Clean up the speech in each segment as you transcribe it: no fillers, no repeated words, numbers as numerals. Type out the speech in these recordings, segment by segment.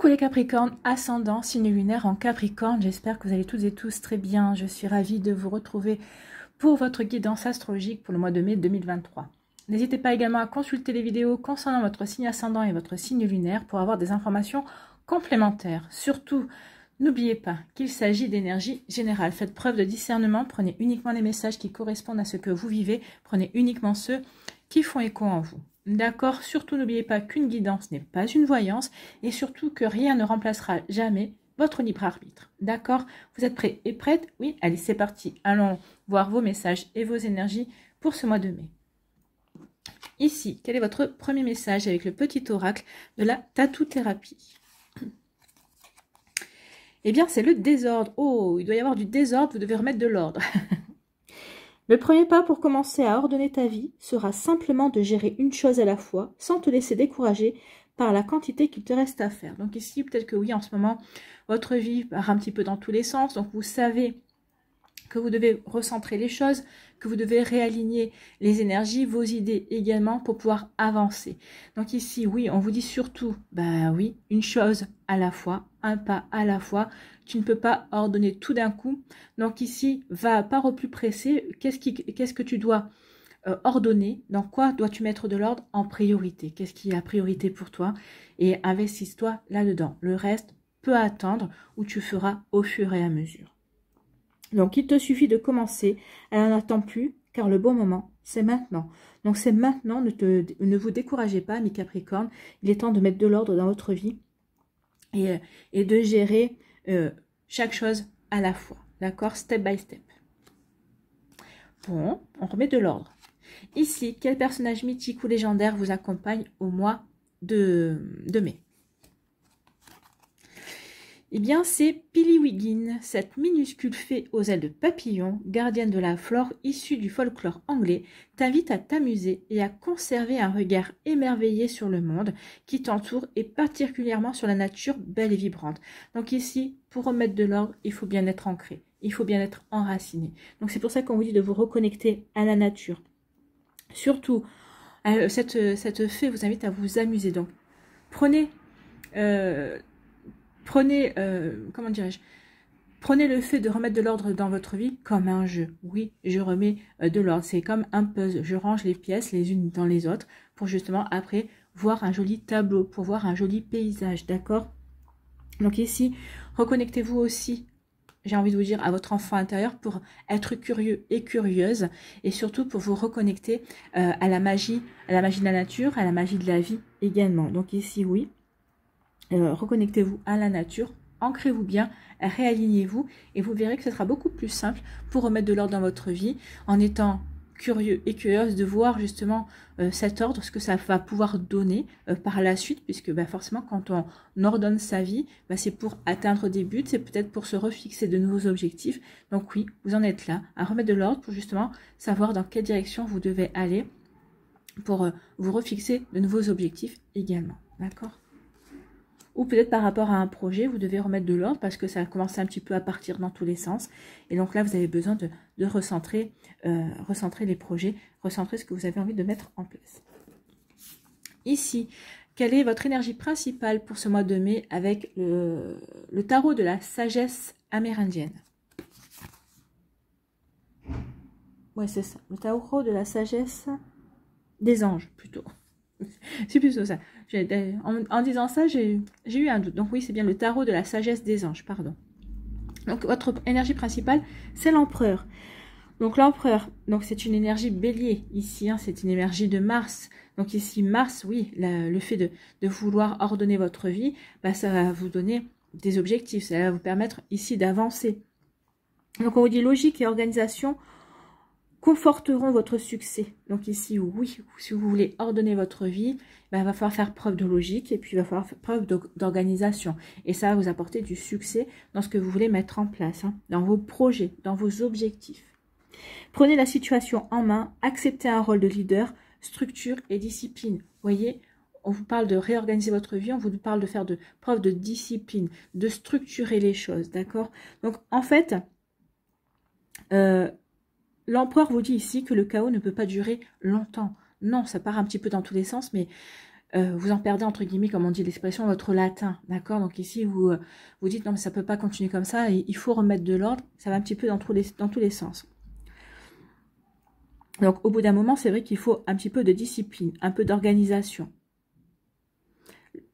Coucou les Capricornes, ascendant, signe lunaire en Capricorne, j'espère que vous allez toutes et tous très bien. Je suis ravie de vous retrouver pour votre guidance astrologique pour le mois de mai 2023. N'hésitez pas également à consulter les vidéos concernant votre signe ascendant et votre signe lunaire pour avoir des informations complémentaires. Surtout, n'oubliez pas qu'il s'agit d'énergie générale. Faites preuve de discernement, prenez uniquement les messages qui correspondent à ce que vous vivez, prenez uniquement ceux qui font écho en vous. D'accord? Surtout, n'oubliez pas qu'une guidance n'est pas une voyance et surtout que rien ne remplacera jamais votre libre arbitre. D'accord? Vous êtes prêts et prêtes? Oui? Allez, c'est parti. Allons voir vos messages et vos énergies pour ce mois de mai. Ici, quel est votre premier message avec le petit oracle de la tatou-thérapie? Eh bien, c'est le désordre. Oh, il doit y avoir du désordre, vous devez remettre de l'ordre. Le premier pas pour commencer à ordonner ta vie sera simplement de gérer une chose à la fois, sans te laisser décourager par la quantité qu'il te reste à faire. Donc ici, peut-être que oui, en ce moment, votre vie part un petit peu dans tous les sens. Donc vous savez que vous devez recentrer les choses, que vous devez réaligner les énergies, vos idées également pour pouvoir avancer. Donc ici, oui, on vous dit surtout, bah oui, une chose à la fois, un pas à la fois. Tu ne peux pas ordonner tout d'un coup. Donc ici, va part au plus pressé. Qu'est-ce que tu dois ordonner? Dans quoi dois-tu mettre de l'ordre en priorité? Qu'est-ce qui est la priorité pour toi? Et investis-toi là-dedans. Le reste peut attendre ou tu feras au fur et à mesure. Donc, il te suffit de commencer. Elle n'en attend plus, car le bon moment, c'est maintenant. Donc, c'est maintenant. Ne vous découragez pas, mes Capricornes. Il est temps de mettre de l'ordre dans votre vie et de gérer chaque chose à la fois. D'accord? Step by step. Bon, on remet de l'ordre. Ici, quel personnage mythique ou légendaire vous accompagne au mois de mai? Eh bien, c'est Piliwigin, cette minuscule fée aux ailes de papillon, gardienne de la flore issue du folklore anglais, t'invite à t'amuser et à conserver un regard émerveillé sur le monde qui t'entoure et particulièrement sur la nature belle et vibrante. Donc ici, pour remettre de l'ordre, il faut bien être ancré, il faut bien être enraciné. Donc c'est pour ça qu'on vous dit de vous reconnecter à la nature. Surtout, cette fée vous invite à vous amuser. Donc, prenez comment dirais-je, prenez le fait de remettre de l'ordre dans votre vie comme un jeu. Oui, je remets de l'ordre. C'est comme un puzzle. Je range les pièces les unes dans les autres pour justement après voir un joli tableau, pour voir un joli paysage. D'accord? Donc ici, reconnectez-vous aussi, j'ai envie de vous dire, à votre enfant intérieur pour être curieux et curieuse et surtout pour vous reconnecter à la magie de la nature, à la magie de la vie également. Donc ici, oui. Reconnectez-vous à la nature, ancrez-vous bien, réalignez-vous et vous verrez que ce sera beaucoup plus simple pour remettre de l'ordre dans votre vie en étant curieux et curieuse de voir justement cet ordre, ce que ça va pouvoir donner par la suite, puisque forcément quand on ordonne sa vie, c'est pour atteindre des buts, c'est peut-être pour se refixer de nouveaux objectifs. Donc oui, vous en êtes là, à remettre de l'ordre pour justement savoir dans quelle direction vous devez aller pour vous refixer de nouveaux objectifs également. D'accord ? Ou peut-être par rapport à un projet, vous devez remettre de l'ordre parce que ça a commencé un petit peu à partir dans tous les sens. Et donc là, vous avez besoin de recentrer les projets, recentrer ce que vous avez envie de mettre en place. Ici, quelle est votre énergie principale pour ce mois de mai avec le tarot de la sagesse amérindienne? Ouais, c'est ça. Le tarot de la sagesse des anges, plutôt. C'est plutôt ça. En disant ça, j'ai eu un doute. Donc oui, c'est bien le tarot de la sagesse des anges, pardon. Donc votre énergie principale, c'est l'empereur. Donc l'empereur, c'est une énergie bélier ici, c'est une énergie de Mars. Donc ici, Mars, oui, le fait de vouloir ordonner votre vie, ça va vous donner des objectifs. Ça va vous permettre ici d'avancer. Donc on vous dit logique et organisation conforteront votre succès. Donc ici, oui, si vous voulez ordonner votre vie, il va falloir faire preuve de logique et puis il va falloir faire preuve d'organisation. Et ça va vous apporter du succès dans ce que vous voulez mettre en place, dans vos projets, dans vos objectifs. Prenez la situation en main, acceptez un rôle de leader, structure et discipline. Vous voyez, on vous parle de réorganiser votre vie, on vous parle de faire preuve de discipline, de structurer les choses, d'accord? Donc en fait, l'empereur vous dit ici que le chaos ne peut pas durer longtemps. Non, ça part un petit peu dans tous les sens, mais vous en perdez, entre guillemets, comme on dit l'expression, votre latin, d'accord? Donc ici, vous vous dites, non, mais ça peut pas continuer comme ça, et il faut remettre de l'ordre. Ça va un petit peu dans tous les sens. Donc, au bout d'un moment, c'est vrai qu'il faut un petit peu de discipline, un peu d'organisation.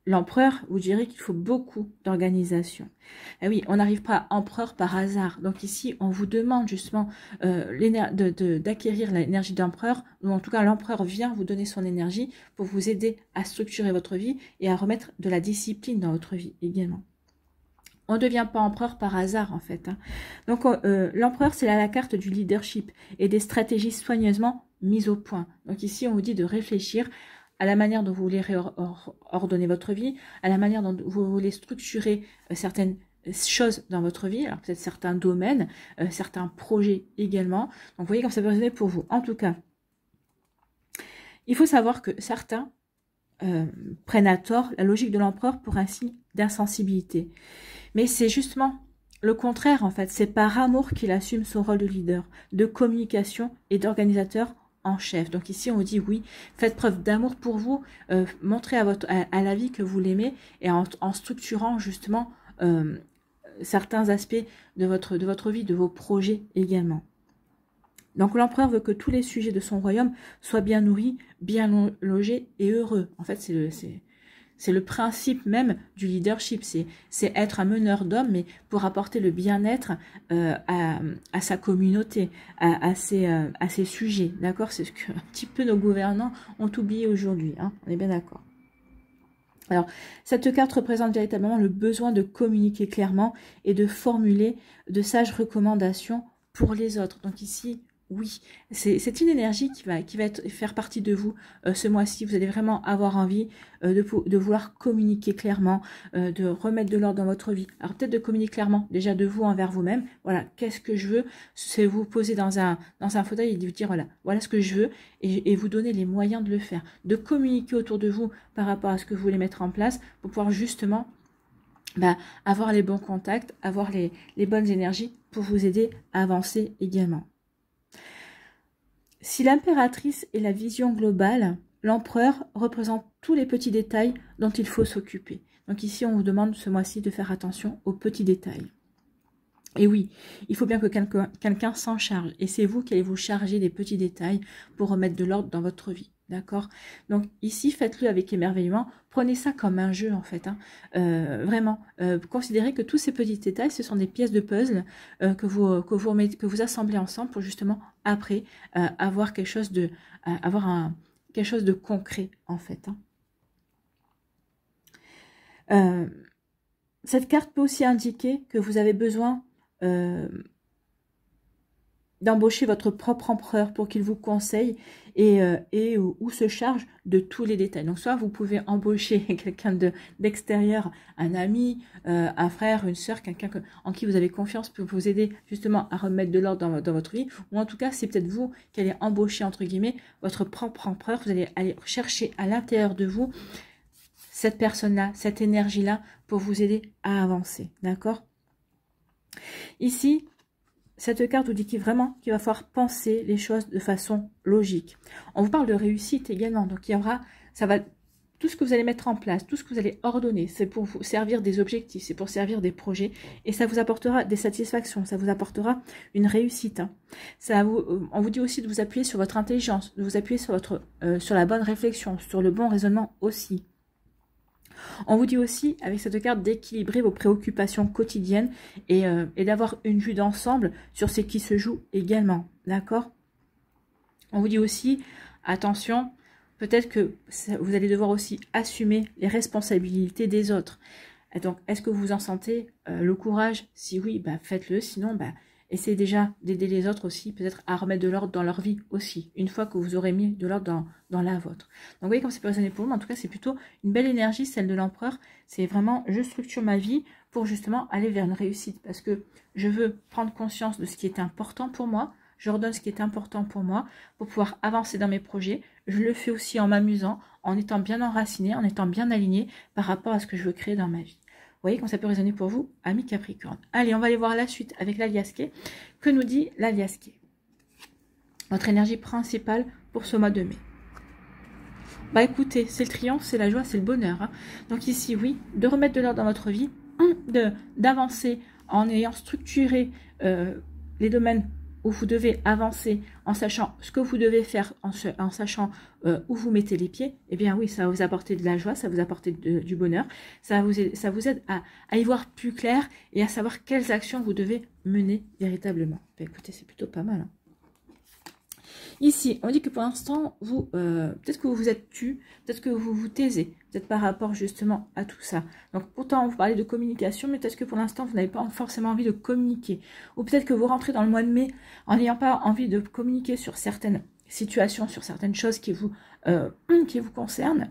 L'empereur, vous direz qu'il faut beaucoup d'organisation. Et oui, on n'arrive pas empereur par hasard. Donc ici, on vous demande justement d'acquérir l'énergie d'empereur, ou en tout cas l'empereur vient vous donner son énergie pour vous aider à structurer votre vie et à remettre de la discipline dans votre vie également. On ne devient pas empereur par hasard en fait. Hein. Donc l'empereur, c'est la carte du leadership et des stratégies soigneusement mises au point. Donc ici, on vous dit de réfléchir à la manière dont vous voulez ordonner votre vie, à la manière dont vous voulez structurer certaines choses dans votre vie, alors peut-être certains domaines, certains projets également. Donc vous voyez comme ça peut résonner pour vous. En tout cas, il faut savoir que certains prennent à tort la logique de l'empereur pour un signe d'insensibilité. Mais c'est justement le contraire en fait. C'est par amour qu'il assume son rôle de leader, de communication et d'organisateur en chef. Donc ici, on vous dit oui, faites preuve d'amour pour vous, montrez à la vie que vous l'aimez et en structurant justement certains aspects de votre vie, de vos projets également. Donc l'empereur veut que tous les sujets de son royaume soient bien nourris, bien logés et heureux. En fait, c'est le principe même du leadership, c'est être un meneur d'hommes, mais pour apporter le bien-être à sa communauté, à ses sujets, d'accord? C'est ce que un petit peu nos gouvernants ont oublié aujourd'hui, hein, on est bien d'accord. Alors, cette carte représente véritablement le besoin de communiquer clairement et de formuler de sages recommandations pour les autres. Donc ici, oui, c'est une énergie qui va faire partie de vous ce mois-ci. Vous allez vraiment avoir envie de vouloir communiquer clairement, de remettre de l'ordre dans votre vie. Alors peut-être de communiquer clairement déjà de vous envers vous-même. Voilà, qu'est-ce que je veux? C'est vous poser dans un fauteuil et vous dire voilà ce que je veux et vous donner les moyens de le faire. De communiquer autour de vous par rapport à ce que vous voulez mettre en place pour pouvoir justement avoir les bons contacts, avoir les bonnes énergies pour vous aider à avancer également. Si l'impératrice est la vision globale, l'empereur représente tous les petits détails dont il faut s'occuper. Donc ici, on vous demande ce mois-ci de faire attention aux petits détails. Et oui, il faut bien que quelqu'un s'en charge. Et c'est vous qui allez vous charger des petits détails pour remettre de l'ordre dans votre vie. D'accord? Donc ici, faites-le avec émerveillement. Prenez ça comme un jeu en fait. Hein. Vraiment, considérez que tous ces petits détails, ce sont des pièces de puzzle que vous assemblez ensemble pour justement après avoir quelque chose de concret en fait. Hein. Cette carte peut aussi indiquer que vous avez besoin d'embaucher votre propre empereur pour qu'il vous conseille ou se charge de tous les détails. Donc soit vous pouvez embaucher quelqu'un d'extérieur, un ami, un frère, une sœur, quelqu'un en qui vous avez confiance pour vous aider justement à remettre de l'ordre dans votre vie, ou en tout cas c'est peut-être vous qui allez embaucher entre guillemets votre propre empereur. Vous allez aller chercher à l'intérieur de vous cette personne-là, cette énergie-là pour vous aider à avancer, d'accord? Ici, cette carte vous dit qu'il va falloir penser les choses de façon logique. On vous parle de réussite également. Donc, tout ce que vous allez mettre en place, tout ce que vous allez ordonner, c'est pour vous servir des objectifs, c'est pour servir des projets. Et ça vous apportera des satisfactions, ça vous apportera une réussite. Hein. On vous dit aussi de vous appuyer sur votre intelligence, de vous appuyer sur la bonne réflexion, sur le bon raisonnement aussi. On vous dit aussi, avec cette carte, d'équilibrer vos préoccupations quotidiennes et d'avoir une vue d'ensemble sur ce qui se joue également. D'accord? On vous dit aussi, attention, peut-être que vous allez devoir aussi assumer les responsabilités des autres. Et donc, est-ce que vous en sentez le courage? Si oui, faites-le. Sinon, essayez déjà d'aider les autres aussi, peut-être à remettre de l'ordre dans leur vie aussi, une fois que vous aurez mis de l'ordre dans la vôtre. Donc vous voyez comme c'est pas résonné pour vous, mais en tout cas c'est plutôt une belle énergie, celle de l'empereur. C'est vraiment, je structure ma vie pour justement aller vers une réussite, parce que je veux prendre conscience de ce qui est important pour moi, je redonne ce qui est important pour moi, pour pouvoir avancer dans mes projets. Je le fais aussi en m'amusant, en étant bien enraciné, en étant bien aligné par rapport à ce que je veux créer dans ma vie. Vous voyez comment ça peut résonner pour vous, amis Capricorne. Allez, on va aller voir la suite avec l'Aliasqué. Que nous dit l'Aliasqué? Votre énergie principale pour ce mois de mai. Bah écoutez, c'est le triomphe, c'est la joie, c'est le bonheur. Hein. Donc ici, oui, de remettre de l'ordre dans votre vie, d'avancer en ayant structuré les domaines où vous devez avancer, en sachant ce que vous devez faire, en sachant où vous mettez les pieds, eh bien oui, ça va vous apporter de la joie, ça va vous apporter du bonheur, ça vous aide à y voir plus clair et à savoir quelles actions vous devez mener véritablement. Bah, écoutez, c'est plutôt pas mal. Hein. Ici, on dit que pour l'instant, vous, peut-être que vous vous êtes tu, peut-être que vous vous taisez, peut-être par rapport justement à tout ça. Donc pourtant, vous parlez de communication, mais peut-être que pour l'instant, vous n'avez pas forcément envie de communiquer. Ou peut-être que vous rentrez dans le mois de mai en n'ayant pas envie de communiquer sur certaines situations, sur certaines choses qui vous concernent.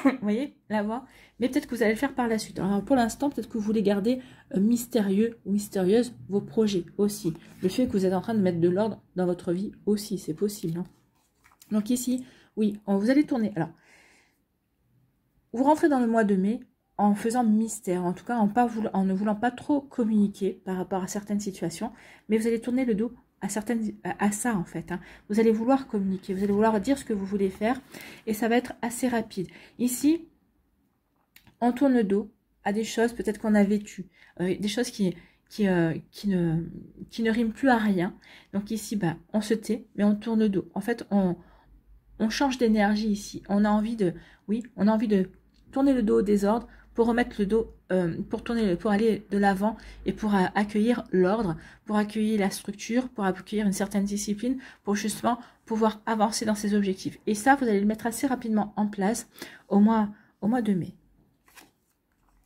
Vous voyez, la voix. Mais peut-être que vous allez le faire par la suite. Alors pour l'instant, peut-être que vous voulez garder mystérieux ou mystérieuse vos projets aussi. Le fait que vous êtes en train de mettre de l'ordre dans votre vie aussi, c'est possible. Hein. Donc ici, oui, vous allez tourner. Alors, vous rentrez dans le mois de mai en faisant mystère, en tout cas en ne voulant pas trop communiquer par rapport à certaines situations, mais vous allez tourner le dos à ça en fait. Hein. Vous allez vouloir communiquer, vous allez vouloir dire ce que vous voulez faire et ça va être assez rapide. Ici, on tourne le dos à des choses peut-être qu'on a vécues, des choses qui ne riment plus à rien. Donc ici, bah, on se tait, mais on tourne le dos. En fait, on change d'énergie ici. On a envie de tourner le dos au désordre pour remettre le dos, pour aller de l'avant et pour accueillir l'ordre, pour accueillir la structure, pour accueillir une certaine discipline, pour justement pouvoir avancer dans ses objectifs. Et ça, vous allez le mettre assez rapidement en place au mois de mai.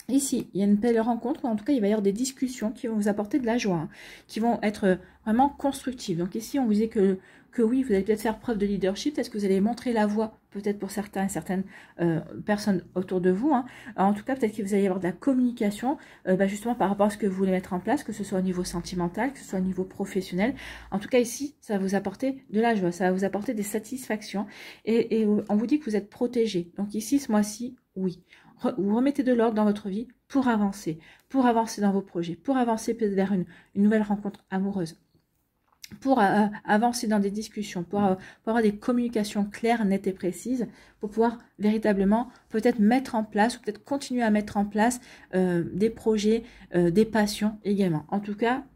Ici, il y a une belle rencontre, ou en tout cas, il va y avoir des discussions qui vont vous apporter de la joie, hein, qui vont être vraiment constructives. Donc ici, on vous dit que oui, vous allez peut-être faire preuve de leadership, est-ce que vous allez montrer la voie, peut-être pour certains et certaines personnes autour de vous. Hein. En tout cas, peut-être qu'il vous allez y avoir de la communication, justement par rapport à ce que vous voulez mettre en place, que ce soit au niveau sentimental, que ce soit au niveau professionnel. En tout cas, ici, ça va vous apporter de la joie, ça va vous apporter des satisfactions. Et on vous dit que vous êtes protégé. Donc ici, ce mois-ci, oui. Vous remettez de l'ordre dans votre vie pour avancer dans vos projets, pour avancer peut-être vers une nouvelle rencontre amoureuse, pour avancer dans des discussions, pour avoir des communications claires, nettes et précises, pour pouvoir véritablement peut-être mettre en place, ou peut-être continuer à mettre en place des projets, des passions également. En tout cas,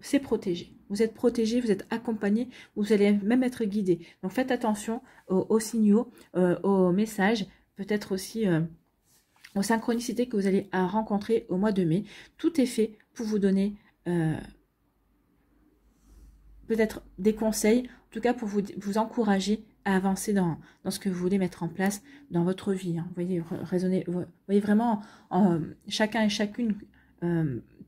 c'est protégé. Vous êtes protégé, vous êtes accompagné, vous allez même être guidé. Donc faites attention aux signaux, aux messages, peut-être aussi aux synchronicités que vous allez rencontrer au mois de mai. Tout est fait pour vous donner peut-être des conseils, en tout cas pour vous encourager à avancer dans ce que vous voulez mettre en place dans votre vie. Hein. Vous voyez, vous voyez vraiment chacun et chacune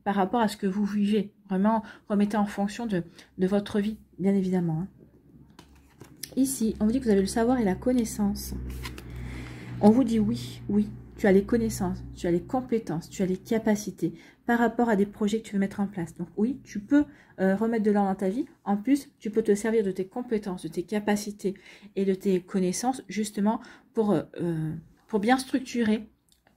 par rapport à ce que vous vivez. Vraiment, remettez en fonction de votre vie, bien évidemment. Hein. Ici, on vous dit que vous avez le savoir et la connaissance. On vous dit oui, oui. Tu as les connaissances, tu as les compétences, tu as les capacités par rapport à des projets que tu veux mettre en place. Donc oui, tu peux remettre de l'ordre dans ta vie. En plus, tu peux te servir de tes compétences, de tes capacités et de tes connaissances justement pour bien structurer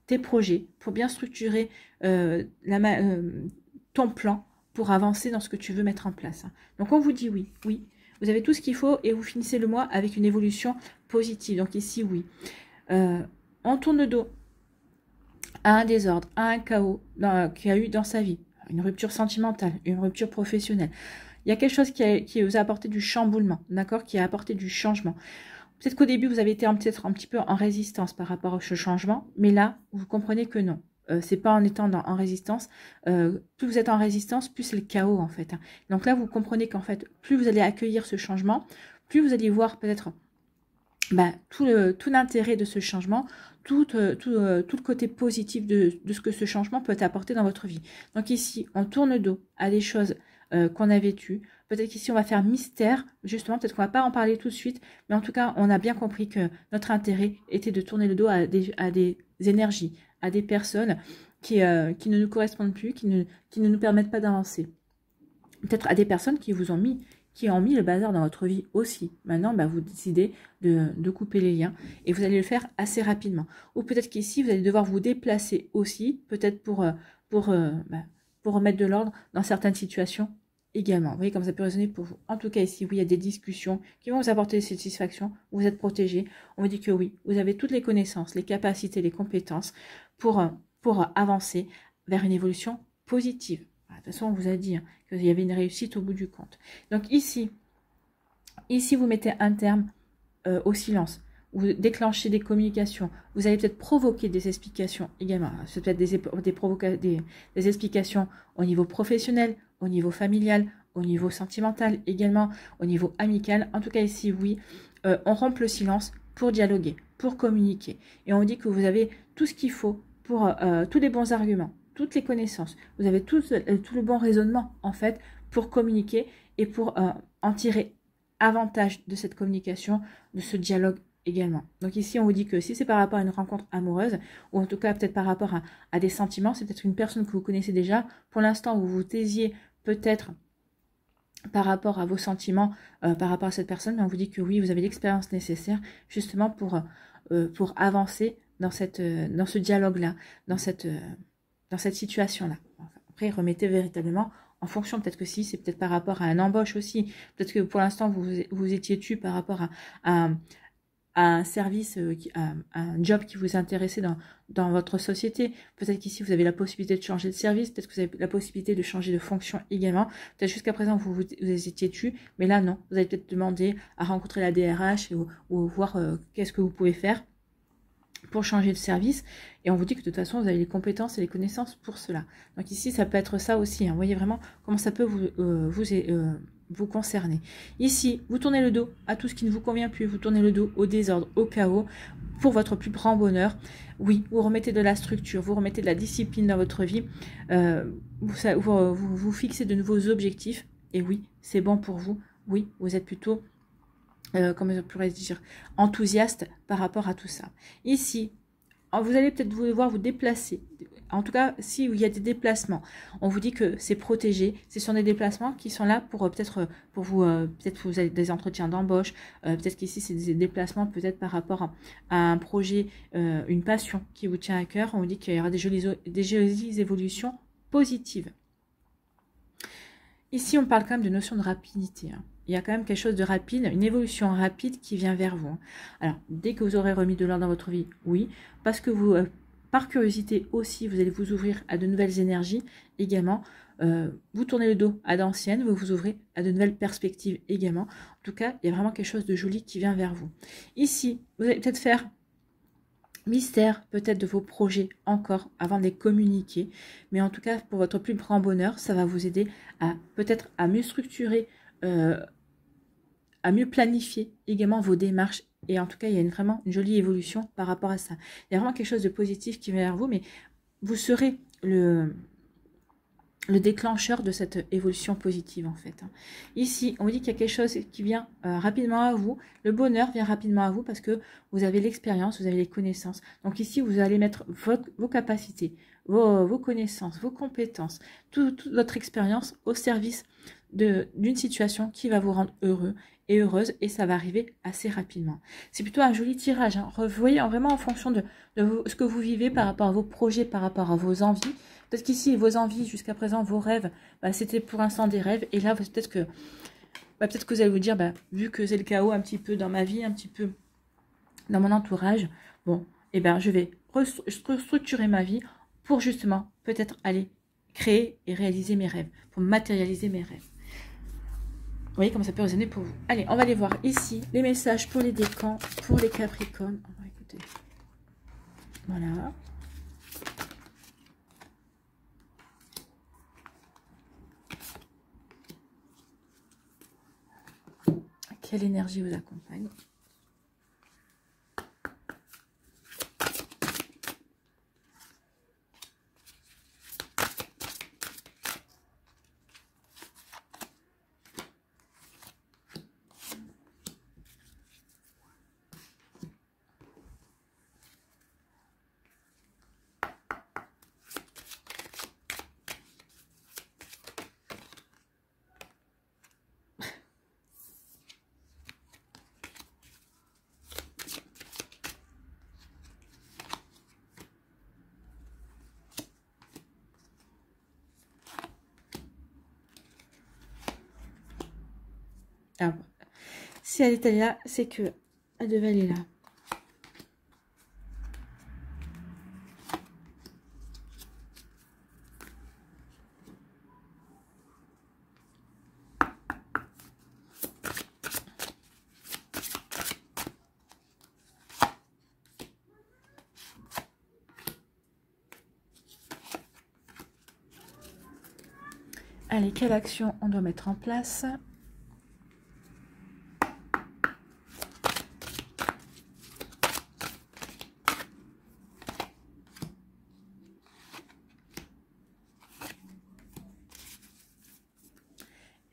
tes projets, pour bien structurer ton plan pour avancer dans ce que tu veux mettre en place. Donc on vous dit oui, oui. Vous avez tout ce qu'il faut et vous finissez le mois avec une évolution positive. Donc ici, oui. On tourne le dos à un désordre, à un chaos qu'il y a eu dans sa vie, une rupture sentimentale, une rupture professionnelle. Il y a quelque chose qui vous a apporté du chamboulement, d'accord, qui a apporté du changement. Peut-être qu'au début, vous avez été peut-être un petit peu en résistance par rapport à ce changement, mais là, vous comprenez que non. C'est pas en étant en résistance. Plus vous êtes en résistance, plus c'est le chaos, en fait. Hein. Donc là, vous comprenez qu'en fait, plus vous allez accueillir ce changement, plus vous allez voir peut-être tout l'intérêt de ce changement, tout le côté positif de ce que ce changement peut apporter dans votre vie. Donc ici, on tourne le dos à des choses qu'on a vécues. Peut-être qu'ici, on va faire mystère, justement, peut-être qu'on ne va pas en parler tout de suite, mais en tout cas, on a bien compris que notre intérêt était de tourner le dos à des énergies, à des personnes qui ne nous correspondent plus, qui ne nous permettent pas d'avancer. Peut-être à des personnes qui ont mis le bazar dans votre vie aussi. Maintenant, vous décidez de couper les liens et vous allez le faire assez rapidement. Ou peut-être qu'ici, vous allez devoir vous déplacer aussi, peut-être pour remettre de l'ordre dans certaines situations également. Vous voyez comme ça peut résonner pour vous. En tout cas, ici, oui, il y a des discussions qui vont vous apporter satisfaction. Vous êtes protégé. On vous dit que oui, vous avez toutes les connaissances, les capacités, les compétences pour avancer vers une évolution positive. Voilà, de toute façon, on vous a dit qu'il y avait une réussite au bout du compte. Donc ici, vous mettez un terme au silence. Vous déclenchez des communications. Vous allez peut-être provoquer des explications également. C'est peut-être des explications au niveau professionnel, au niveau familial, au niveau sentimental également, au niveau amical. En tout cas ici, oui, on rompt le silence pour dialoguer, pour communiquer. Et on dit que vous avez tout ce qu'il faut pour tous les bons arguments, toutes les connaissances. Vous avez tout le bon raisonnement, en fait, pour communiquer et pour en tirer avantage de cette communication, de ce dialogue également. Donc ici, on vous dit que si c'est par rapport à une rencontre amoureuse, ou en tout cas peut-être par rapport à des sentiments, c'est peut-être une personne que vous connaissez déjà. Pour l'instant, vous vous taisiez peut-être par rapport à vos sentiments, par rapport à cette personne, mais on vous dit que oui, vous avez l'expérience nécessaire justement pour avancer dans ce dialogue-là, dans cette situation-là. Après, remettez véritablement en fonction, peut-être que si, c'est peut-être par rapport à un embauche aussi, peut-être que pour l'instant, vous étiez tu par rapport à un service, un job qui vous intéressait dans votre société. Peut-être qu'ici, vous avez la possibilité de changer de service, peut-être que vous avez la possibilité de changer de fonction également. Peut-être jusqu'à présent, vous étiez tu, mais là, non. Vous allez peut-être demander à rencontrer la DRH ou voir qu'est-ce que vous pouvez faire pour changer de service. Et on vous dit que de toute façon, vous avez les compétences et les connaissances pour cela. Donc ici, ça peut être ça aussi. Vous voyez vraiment comment ça peut vous concerner. Ici, vous tournez le dos à tout ce qui ne vous convient plus. Vous tournez le dos au désordre, au chaos, pour votre plus grand bonheur. Oui, vous remettez de la structure, vous remettez de la discipline dans votre vie. Vous fixez de nouveaux objectifs. Et oui, c'est bon pour vous. Oui, vous êtes plutôt comment je pourrais dire, enthousiaste par rapport à tout ça. Ici, vous allez peut-être devoir vous déplacer. En tout cas, si il y a des déplacements, on vous dit que c'est protégé. Ce sont des déplacements qui sont là pour peut-être vous avez des entretiens d'embauche. Peut-être qu'ici, c'est des déplacements peut-être par rapport à un projet, une passion qui vous tient à cœur. On vous dit qu'il y aura des jolies évolutions positives. Ici, on parle quand même de notion de rapidité. Il y a quand même quelque chose de rapide, une évolution rapide qui vient vers vous. Alors, dès que vous aurez remis de l'ordre dans votre vie, oui, parce que vous, par curiosité aussi, vous allez vous ouvrir à de nouvelles énergies également. Vous tournez le dos à d'anciennes, vous vous ouvrez à de nouvelles perspectives également. En tout cas, il y a vraiment quelque chose de joli qui vient vers vous. Ici, vous allez peut-être faire mystère peut-être de vos projets encore avant de les communiquer. Mais en tout cas, pour votre plus grand bonheur, ça va vous aider à peut-être à mieux structurer, à mieux planifier également vos démarches. Et en tout cas, il y a vraiment une jolie évolution par rapport à ça. Il y a vraiment quelque chose de positif qui vient vers vous, mais vous serez le déclencheur de cette évolution positive en fait. Ici, on vous dit qu'il y a quelque chose qui vient rapidement à vous. Le bonheur vient rapidement à vous parce que vous avez l'expérience, vous avez les connaissances. Donc ici, vous allez mettre vos capacités, vos connaissances, vos compétences, toute votre expérience au service d'une situation qui va vous rendre heureux et heureuse, et ça va arriver assez rapidement. C'est plutôt un joli tirage. Vous voyez, vraiment en fonction de ce que vous vivez par rapport à vos projets, par rapport à vos envies. Peut-être qu'ici, vos envies, jusqu'à présent, vos rêves, c'était pour l'instant des rêves. Et là, peut-être que vous allez vous dire, vu que c'est le chaos un petit peu dans ma vie, un petit peu dans mon entourage, bon, je vais restructurer ma vie pour justement peut-être aller créer et réaliser mes rêves, pour matérialiser mes rêves. Vous voyez comment ça peut résonner pour vous. Allez, on va aller voir ici les messages pour les décans, pour les capricornes. On va écouter. Voilà. Quelle énergie vous accompagne? Alors, si elle est allée là, c'est que elle devait aller là. Allez, quelle action on doit mettre en place?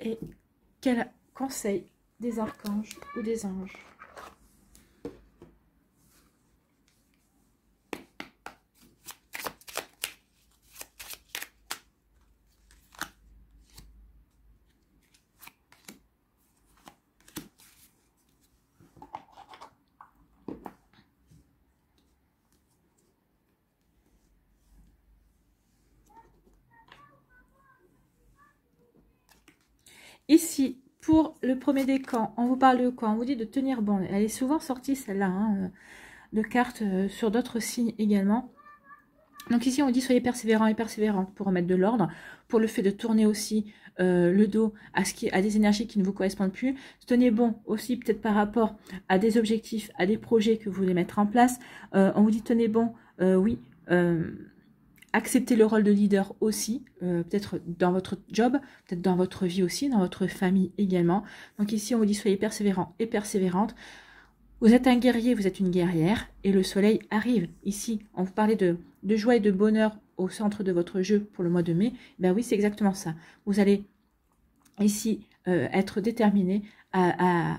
Et quel conseil des archanges ou des anges? Ici, pour le premier décan, on vous parle de quoi? On vous dit de tenir bon. Elle est souvent sortie celle-là, hein, de cartes sur d'autres signes également. Donc ici, on dit soyez persévérants et persévérantes pour remettre de l'ordre, pour le fait de tourner aussi le dos à des énergies qui ne vous correspondent plus. Tenez bon aussi peut-être par rapport à des objectifs, à des projets que vous voulez mettre en place. On vous dit tenez bon, oui, acceptez le rôle de leader aussi, peut-être dans votre job, peut-être dans votre vie aussi, dans votre famille également. Donc ici, on vous dit soyez persévérants et persévérantes. Vous êtes un guerrier, vous êtes une guerrière, et le soleil arrive. Ici, on vous parlait de joie et de bonheur au centre de votre jeu pour le mois de mai. Ben oui, c'est exactement ça. Vous allez ici être déterminé à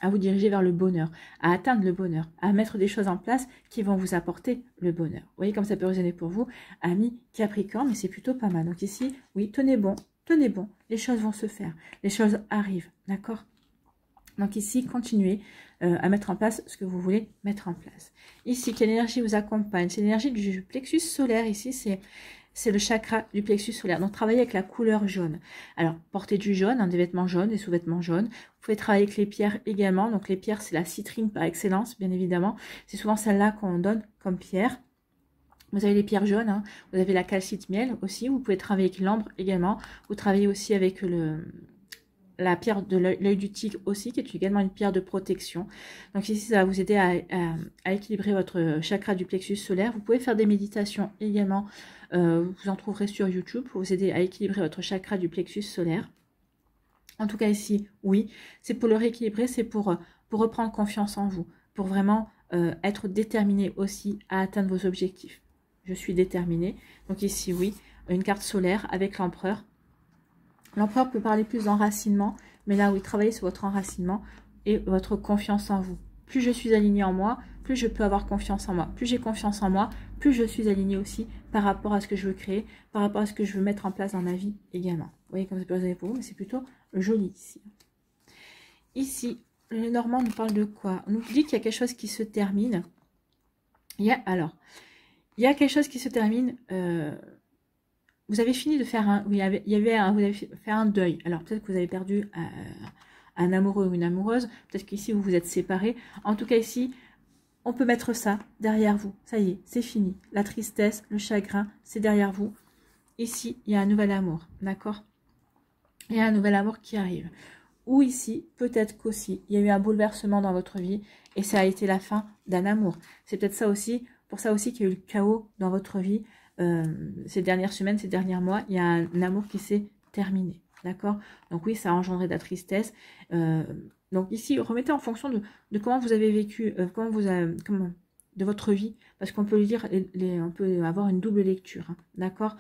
vous diriger vers le bonheur, à atteindre le bonheur, à mettre des choses en place qui vont vous apporter le bonheur. Vous voyez comme ça peut résonner pour vous, amis Capricorne, mais c'est plutôt pas mal. Donc ici, oui, tenez bon, les choses vont se faire, les choses arrivent, d'accord? Donc ici, continuez à mettre en place ce que vous voulez mettre en place. Ici, quelle énergie vous accompagne? C'est l'énergie du plexus solaire. Ici, c'est le chakra du plexus solaire. Donc, travaillez avec la couleur jaune. Alors, portez du jaune, des vêtements jaunes, des sous-vêtements jaunes. Vous pouvez travailler avec les pierres également. Donc, les pierres, c'est la citrine par excellence, bien évidemment. C'est souvent celle-là qu'on donne comme pierre. Vous avez les pierres jaunes, hein. Vous avez la calcite miel aussi. Vous pouvez travailler avec l'ambre également. Vous travaillez aussi avec la pierre de l'œil du tigre aussi, qui est également une pierre de protection. Donc ici, ça va vous aider à équilibrer votre chakra du plexus solaire. Vous pouvez faire des méditations également. Vous en trouverez sur YouTube pour vous aider à équilibrer votre chakra du plexus solaire. En tout cas ici, oui, c'est pour le rééquilibrer, c'est pour reprendre confiance en vous, pour vraiment être déterminé aussi à atteindre vos objectifs. Je suis déterminée. Donc ici, oui, une carte solaire avec l'empereur. L'empereur peut parler plus d'enracinement, mais là, oui, travaillez sur votre enracinement et votre confiance en vous. Plus je suis alignée en moi, plus je peux avoir confiance en moi. Plus j'ai confiance en moi, plus je suis alignée aussi par rapport à ce que je veux créer, par rapport à ce que je veux mettre en place dans ma vie également. Vous voyez comme ça peut résonner pour vous, mais c'est plutôt joli ici. Ici, le Normand nous parle de quoi? On nous dit qu'il y a quelque chose qui se termine. Il y a quelque chose qui se termine... vous avez fini de faire un... vous avez fait un deuil. Alors, peut-être que vous avez perdu un amoureux ou une amoureuse. Peut-être qu'ici, vous vous êtes séparés. En tout cas, ici, on peut mettre ça derrière vous. Ça y est, c'est fini. La tristesse, le chagrin, c'est derrière vous. Ici, il y a un nouvel amour. D'accord? Il y a un nouvel amour qui arrive. Ou ici, peut-être qu'aussi, il y a eu un bouleversement dans votre vie et ça a été la fin d'un amour. C'est peut-être ça aussi, pour ça aussi qu'il y a eu le chaos dans votre vie. Ces dernières semaines, ces derniers mois, il y a un amour qui s'est terminé, d'accord? Donc oui, ça a engendré de la tristesse. Donc ici, remettez en fonction de comment vous avez vécu, de votre vie, parce qu'on peut lire, on peut avoir une double lecture, hein, d'accord?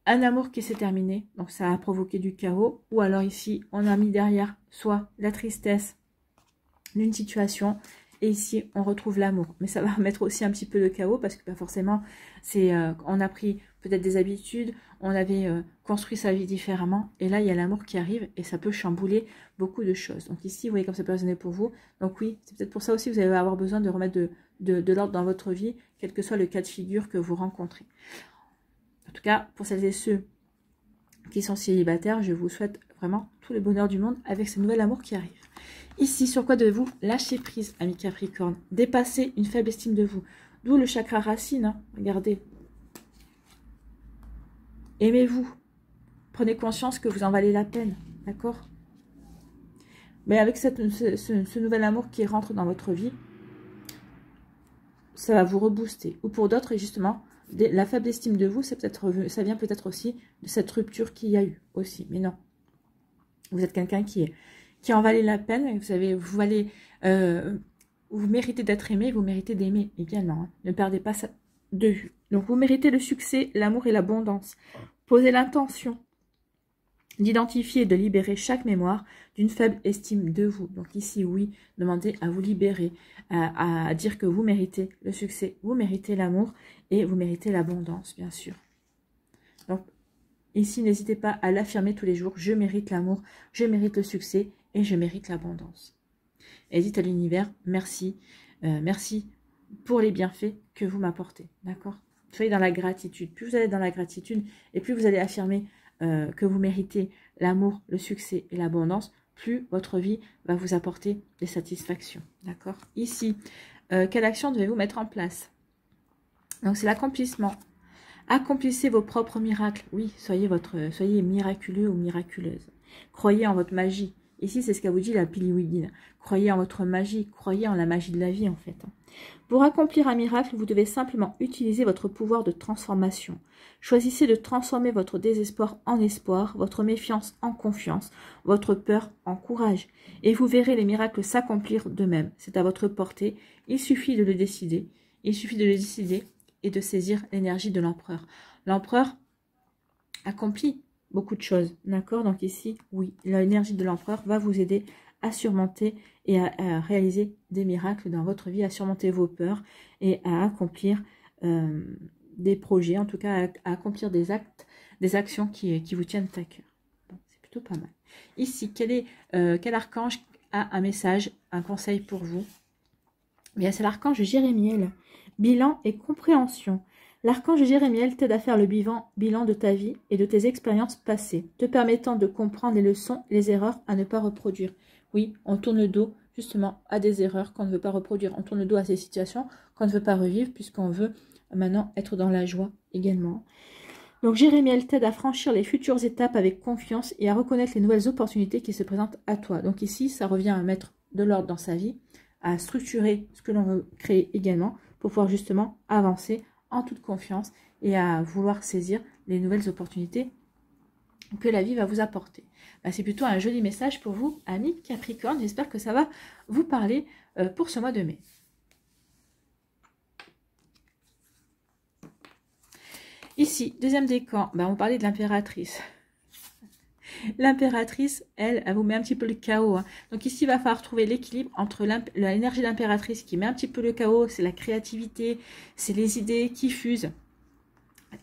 Un amour qui s'est terminé, donc ça a provoqué du chaos, ou alors ici, on a mis derrière soit la tristesse d'une situation, et ici, on retrouve l'amour. Mais ça va mettre aussi un petit peu de chaos parce que forcément, on a pris peut-être des habitudes, on avait construit sa vie différemment. Et là, il y a l'amour qui arrive et ça peut chambouler beaucoup de choses. Donc ici, vous voyez comme ça peut résonner pour vous. Donc oui, c'est peut-être pour ça aussi que vous allez avoir besoin de remettre de l'ordre dans votre vie, quel que soit le cas de figure que vous rencontrez. En tout cas, pour celles et ceux qui sont célibataires, je vous souhaite vraiment tout le bonheur du monde avec ce nouvel amour qui arrive. Ici, sur quoi devez-vous lâcher prise, amis Capricorne? Dépasser une faible estime de vous. D'où le chakra racine, hein. Regardez. Aimez-vous. Prenez conscience que vous en valez la peine, d'accord? Mais avec ce nouvel amour qui rentre dans votre vie, ça va vous rebooster. Ou pour d'autres, justement, la faible estime de vous, ça vient peut-être aussi de cette rupture qu'il y a eu aussi. Mais non. Vous êtes quelqu'un qui en valait la peine. Vous savez, vous méritez d'être aimé, vous méritez d'aimer également. Hein. Ne perdez pas ça de vue. Donc, vous méritez le succès, l'amour et l'abondance. Posez l'intention d'identifier et de libérer chaque mémoire d'une faible estime de vous. Donc ici, oui, demandez à vous libérer, à dire que vous méritez le succès, vous méritez l'amour et vous méritez l'abondance, bien sûr. Donc ici, n'hésitez pas à l'affirmer tous les jours. Je mérite l'amour, je mérite le succès et je mérite l'abondance. Et dites à l'univers, merci, merci pour les bienfaits que vous m'apportez. D'accord? Soyez dans la gratitude. Plus vous allez dans la gratitude et plus vous allez affirmer que vous méritez l'amour, le succès et l'abondance, plus votre vie va vous apporter des satisfactions. D'accord? Ici, quelle action devez-vous mettre en place? Donc, c'est l'accomplissement. Accomplissez vos propres miracles. Oui, soyez miraculeux ou miraculeuse. Croyez en votre magie. Ici, c'est ce qu'a vous dit la Piliwigine. Croyez en votre magie, croyez en la magie de la vie, en fait. Pour accomplir un miracle, vous devez simplement utiliser votre pouvoir de transformation. Choisissez de transformer votre désespoir en espoir, votre méfiance en confiance, votre peur en courage. Et vous verrez les miracles s'accomplir d'eux-mêmes. C'est à votre portée. Il suffit de le décider. Il suffit de le décider et de saisir l'énergie de l'empereur. L'empereur accomplit beaucoup de choses, d'accord? Donc ici, oui, l'énergie de l'empereur va vous aider à surmonter et à réaliser des miracles dans votre vie, à surmonter vos peurs et à accomplir des projets, en tout cas à accomplir des actes, des actions qui vous tiennent à cœur. Bon, c'est plutôt pas mal. Ici, quel archange a un message, un conseil pour vous? Bien, c'est l'archange Jérémiel. Bilan et compréhension. L'archange Jérémiel t'aide à faire le bilan de ta vie et de tes expériences passées, te permettant de comprendre les leçons et les erreurs à ne pas reproduire. Oui, on tourne le dos justement à des erreurs qu'on ne veut pas reproduire. On tourne le dos à ces situations qu'on ne veut pas revivre puisqu'on veut maintenant être dans la joie également. Donc Jérémiel t'aide à franchir les futures étapes avec confiance et à reconnaître les nouvelles opportunités qui se présentent à toi. Donc ici, ça revient à mettre de l'ordre dans sa vie, à structurer ce que l'on veut créer également pour pouvoir justement avancer en toute confiance et à vouloir saisir les nouvelles opportunités que la vie va vous apporter. Ben, c'est plutôt un joli message pour vous, amis Capricorne. J'espère que ça va vous parler pour ce mois de mai. Ici, deuxième décan, ben, on parlait de l'impératrice. L'impératrice, elle vous met un petit peu le chaos. Hein. Donc ici, il va falloir trouver l'équilibre entre l'énergie de l'impératrice qui met un petit peu le chaos, c'est la créativité, c'est les idées qui fusent.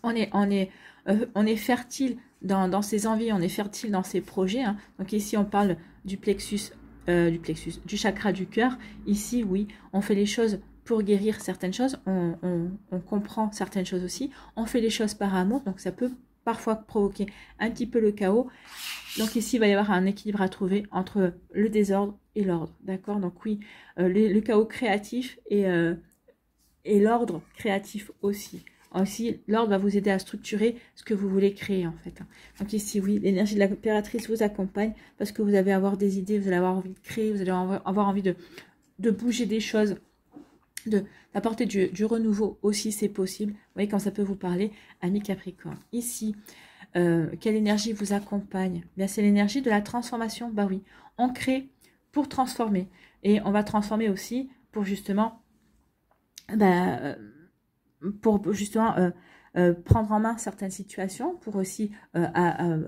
On est fertile dans ses envies, on est fertile dans ses projets. Hein. Donc ici, on parle du du chakra du cœur. Ici, oui, on fait les choses pour guérir certaines choses, on comprend certaines choses aussi. On fait les choses par amour, donc ça peut parfois provoquer un petit peu le chaos. Donc ici, il va y avoir un équilibre à trouver entre le désordre et l'ordre. D'accord? Donc oui, le chaos créatif et l'ordre créatif aussi. Aussi, l'ordre va vous aider à structurer ce que vous voulez créer en fait. Donc ici, oui, l'énergie de l'impératrice vous accompagne parce que vous allez avoir des idées, vous allez avoir envie de créer, vous allez avoir envie de bouger des choses, d'apporter du renouveau aussi, c'est possible. Vous voyez quand ça peut vous parler, amis Capricorne. Ici, quelle énergie vous accompagne? Bien, c'est l'énergie de la transformation. Bah oui, on crée pour transformer. Et on va transformer aussi pour justement, prendre en main certaines situations, pour aussi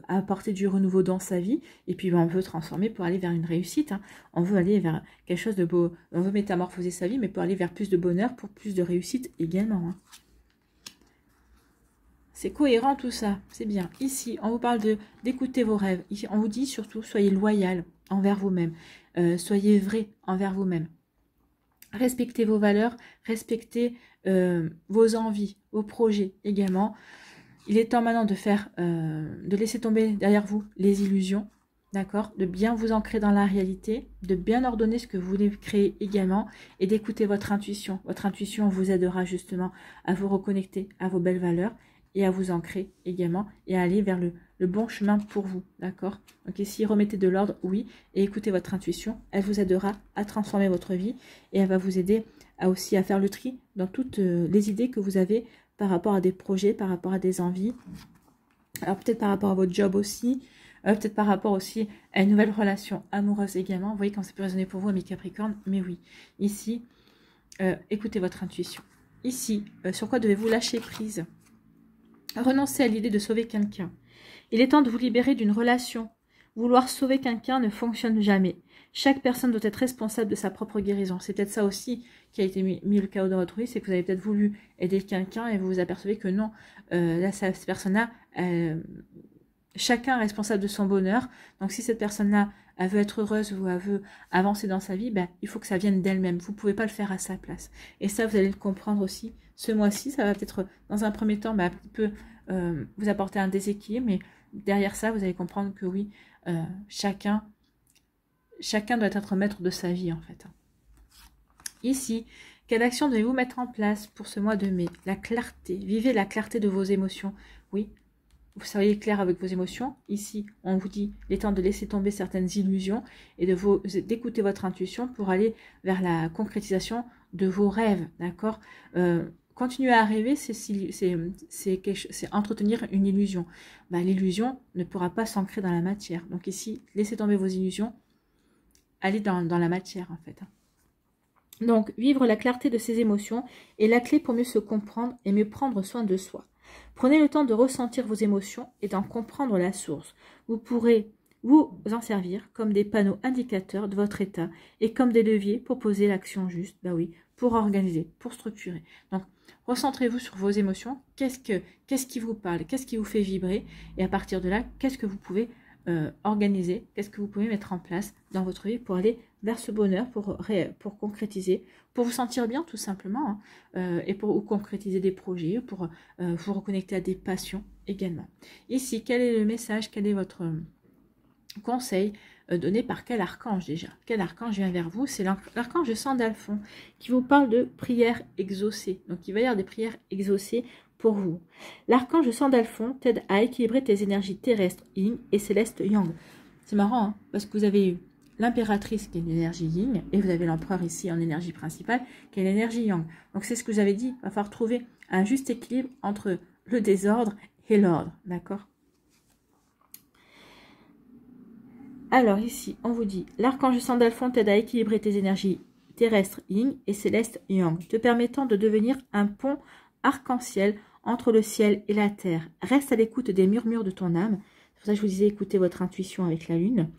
apporter du renouveau dans sa vie. Et puis on veut transformer pour aller vers une réussite. Hein. On veut aller vers quelque chose de beau. On veut métamorphoser sa vie, mais pour aller vers plus de bonheur, pour plus de réussite également. Hein. C'est cohérent tout ça, c'est bien. Ici, on vous parle d'écouter vos rêves. Ici, on vous dit surtout, soyez loyal envers vous-même. Soyez vrai envers vous-même. Respectez vos valeurs, respectez vos envies, vos projets également. Il est temps maintenant de laisser tomber derrière vous les illusions. d'accord, de bien vous ancrer dans la réalité, de bien ordonner ce que vous voulez créer également et d'écouter votre intuition. Votre intuition vous aidera justement à vous reconnecter à vos belles valeurs et à vous ancrer également et à aller vers le bon chemin pour vous, d'accord. Donc ici, remettez de l'ordre, oui, et écoutez votre intuition. Elle vous aidera à transformer votre vie et elle va vous aider aussi à faire le tri dans toutes les idées que vous avez par rapport à des projets, par rapport à des envies. Alors peut-être par rapport à votre job aussi, peut-être par rapport aussi à une nouvelle relation amoureuse également. Vous voyez quand ça peut résonner pour vous, mes Capricornes, mais oui. Ici, écoutez votre intuition. Ici, sur quoi devez-vous lâcher prise? Renoncez à l'idée de sauver quelqu'un. Il est temps de vous libérer d'une relation. Vouloir sauver quelqu'un ne fonctionne jamais. Chaque personne doit être responsable de sa propre guérison. C'est peut-être ça aussi qui a été mis le chaos dans votre vie, c'est que vous avez peut-être voulu aider quelqu'un et vous vous apercevez que non, là, cette personne-là, chacun est responsable de son bonheur. Donc si cette personne-là, elle veut être heureuse ou elle veut avancer dans sa vie, ben, il faut que ça vienne d'elle-même. Vous ne pouvez pas le faire à sa place. Et ça, vous allez le comprendre aussi. Ce mois-ci, ça va peut-être, dans un premier temps, ben, un petit peu vous apporter un déséquilibre, mais derrière ça, vous allez comprendre que oui, chacun doit être maître de sa vie, en fait. Ici, quelle action devez-vous mettre en place pour ce mois de mai? La clarté. Vivez la clarté de vos émotions. Oui, vous soyez clair avec vos émotions. Ici, on vous dit il est temps de laisser tomber certaines illusions et d'écouter votre intuition pour aller vers la concrétisation de vos rêves, d'accord. Continuer à rêver, c'est entretenir une illusion. Ben, l'illusion ne pourra pas s'ancrer dans la matière. Donc ici, laissez tomber vos illusions, allez dans la matière en fait. Donc, vivre la clarté de ses émotions est la clé pour mieux se comprendre et mieux prendre soin de soi. Prenez le temps de ressentir vos émotions et d'en comprendre la source. Vous pourrez vous en servir comme des panneaux indicateurs de votre état et comme des leviers pour poser l'action juste, bah oui, pour organiser, pour structurer. Donc, recentrez-vous sur vos émotions. Qu'est-ce qui vous parle? Qu'est-ce qui vous fait vibrer? Et à partir de là, qu'est-ce que vous pouvez organiser? Qu'est-ce que vous pouvez mettre en place dans votre vie pour aller vers ce bonheur, pour concrétiser, pour vous sentir bien tout simplement, hein, et pour concrétiser des projets, pour vous reconnecter à des passions également. Ici, quel est le message? Quel est votre conseil donné par quel archange déjà? Quel archange vient vers vous? C'est l'archange Sandalphon qui vous parle de prières exaucées. Donc il va y avoir des prières exaucées pour vous. L'archange Sandalphon t'aide à équilibrer tes énergies terrestres yin et célestes yang. C'est marrant, hein, parce que vous avez eu l'impératrice qui est l'énergie yin et vous avez l'empereur ici en énergie principale qui est l'énergie yang. Donc c'est ce que j'avais dit, il va falloir trouver un juste équilibre entre le désordre et l'ordre, d'accord? Alors ici, on vous dit, l'archange Sandalphon t'aide à équilibrer tes énergies terrestres yin et célestes yang, te permettant de devenir un pont arc-en-ciel entre le ciel et la terre. Reste à l'écoute des murmures de ton âme. C'est pour ça que je vous disais, écoutez votre intuition avec la lune,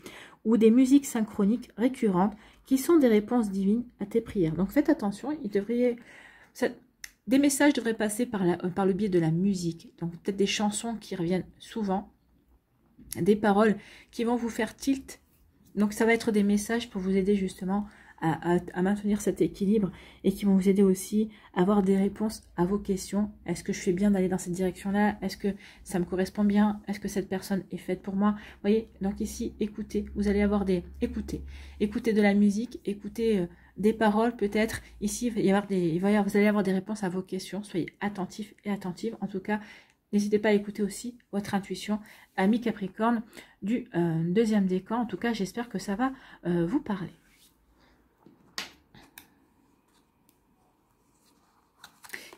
ou des musiques synchroniques récurrentes qui sont des réponses divines à tes prières. Donc faites attention, des messages devraient passer par le biais de la musique. Donc peut-être des chansons qui reviennent souvent, des paroles qui vont vous faire tilt. Donc ça va être des messages pour vous aider justement à maintenir cet équilibre et qui vont vous aider aussi à avoir des réponses à vos questions. Est-ce que je fais bien d'aller dans cette direction-là? Est-ce que ça me correspond bien? Est-ce que cette personne est faite pour moi? Vous voyez, donc ici, écoutez. Vous allez avoir écoutez de la musique, écoutez des paroles peut-être. Ici, vous allez avoir des réponses à vos questions. Soyez attentifs et attentives. En tout cas, n'hésitez pas à écouter aussi votre intuition, amis Capricorne, du deuxième décan. En tout cas, j'espère que ça va vous parler.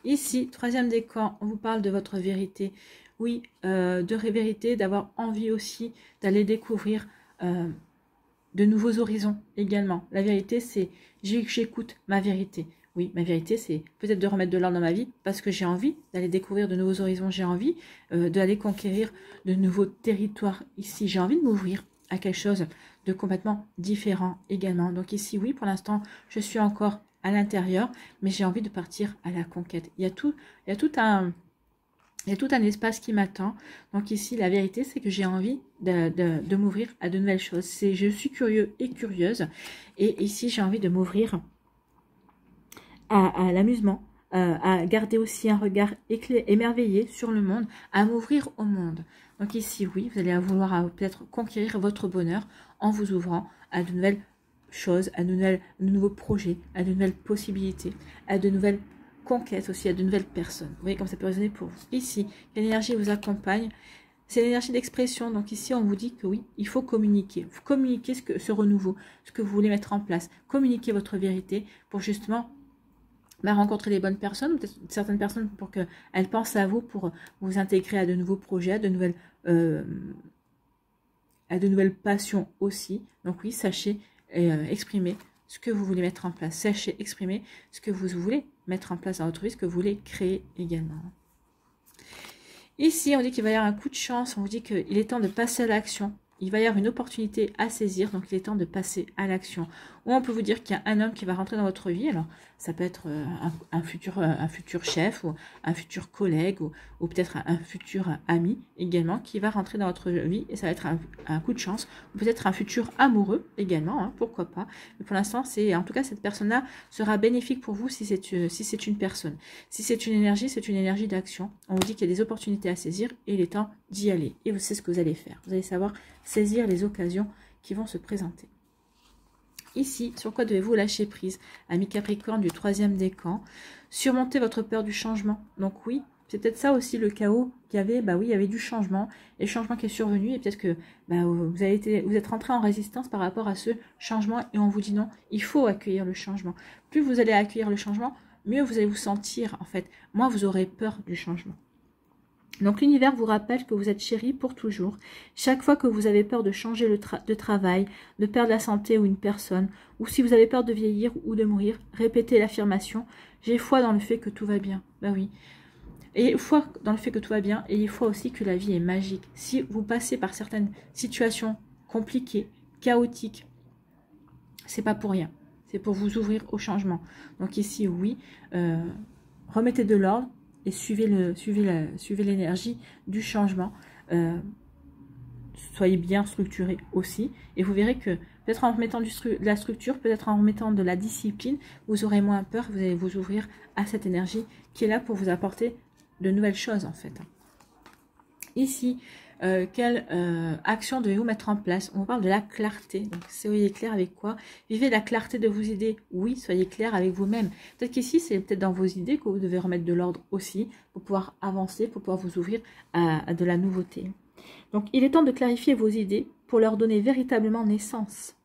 Ici, troisième décan, on vous parle de votre vérité. Oui, de vérité, d'avoir envie aussi d'aller découvrir de nouveaux horizons également. La vérité, c'est j'écoute ma vérité. Oui, ma vérité, c'est peut-être de remettre de l'ordre dans ma vie parce que j'ai envie d'aller découvrir de nouveaux horizons. J'ai envie d'aller conquérir de nouveaux territoires. Ici, j'ai envie de m'ouvrir à quelque chose de complètement différent également. Donc ici, oui, pour l'instant, je suis encore à l'intérieur, mais j'ai envie de partir à la conquête. Il y a tout un espace qui m'attend. Donc ici, la vérité, c'est que j'ai envie de m'ouvrir à de nouvelles choses. Je suis curieux et curieuse. Et ici, j'ai envie de m'ouvrir à l'amusement, à garder aussi un regard émerveillé sur le monde, à m'ouvrir au monde. Donc ici, oui, vous allez vouloir peut-être conquérir votre bonheur en vous ouvrant à de nouvelles choses, à de nouveaux projets, à de nouvelles possibilités, à de nouvelles conquêtes aussi, à de nouvelles personnes. Vous voyez comme ça peut résonner pour vous. Ici, l'énergie vous accompagne. C'est l'énergie d'expression. Donc ici, on vous dit que oui, il faut communiquer. Vous communiquez ce renouveau, ce que vous voulez mettre en place. Communiquer votre vérité pour justement rencontrer les bonnes personnes, peut-être certaines personnes pour qu'elles pensent à vous, pour vous intégrer à de nouveaux projets, à de nouvelles passions aussi. Donc oui, sachez exprimer ce que vous voulez mettre en place. Sachez exprimer ce que vous voulez mettre en place dans votre vie, ce que vous voulez créer également. Ici, on dit qu'il va y avoir un coup de chance, on vous dit qu'il est temps de passer à l'action. Il va y avoir une opportunité à saisir, donc il est temps de passer à l'action. Ou on peut vous dire qu'il y a un homme qui va rentrer dans votre vie. Alors, ça peut être un futur chef, ou un futur collègue, ou peut-être un futur ami également, qui va rentrer dans votre vie. Et ça va être un coup de chance. Ou peut-être un futur amoureux également, hein, pourquoi pas. Mais pour l'instant, en tout cas, cette personne-là sera bénéfique pour vous si c'est une personne. Si c'est une énergie d'action. On vous dit qu'il y a des opportunités à saisir et il est temps d'y aller. Et c'est ce que vous allez faire. Vous allez savoir saisir les occasions qui vont se présenter. Ici, sur quoi devez-vous lâcher prise? Ami Capricorne du 3e décan. Surmonter votre peur du changement. Donc oui, c'est peut-être ça aussi le chaos qu'il y avait. Bah oui, il y avait du changement. Et le changement qui est survenu. Et peut-être que vous êtes rentré en résistance par rapport à ce changement. Et on vous dit non, il faut accueillir le changement. Plus vous allez accueillir le changement, mieux vous allez vous sentir en fait. Moins vous aurez peur du changement. Donc l'univers vous rappelle que vous êtes chéri pour toujours. Chaque fois que vous avez peur de changer de travail, de perdre la santé ou une personne, ou si vous avez peur de vieillir ou de mourir, répétez l'affirmation « J'ai foi dans le fait que tout va bien ». Ben oui. Et foi dans le fait que tout va bien, et il faut aussi que la vie est magique. Si vous passez par certaines situations compliquées, chaotiques, c'est pas pour rien. C'est pour vous ouvrir au changement. Donc ici, oui, remettez de l'ordre, et suivez l'énergie du changement. Soyez bien structuré aussi. Et vous verrez que peut-être en remettant de la structure, peut-être en remettant de la discipline, vous aurez moins peur. Vous allez vous ouvrir à cette énergie qui est là pour vous apporter de nouvelles choses en fait. Ici, quelle action devez-vous mettre en place? On parle de la clarté. Donc, soyez clair avec quoi? Vivez la clarté de vos idées. Oui, soyez clair avec vous-même. Peut-être qu'ici, c'est peut-être dans vos idées que vous devez remettre de l'ordre aussi pour pouvoir avancer, pour pouvoir vous ouvrir à de la nouveauté. Donc, il est temps de clarifier vos idées pour leur donner véritablement naissance.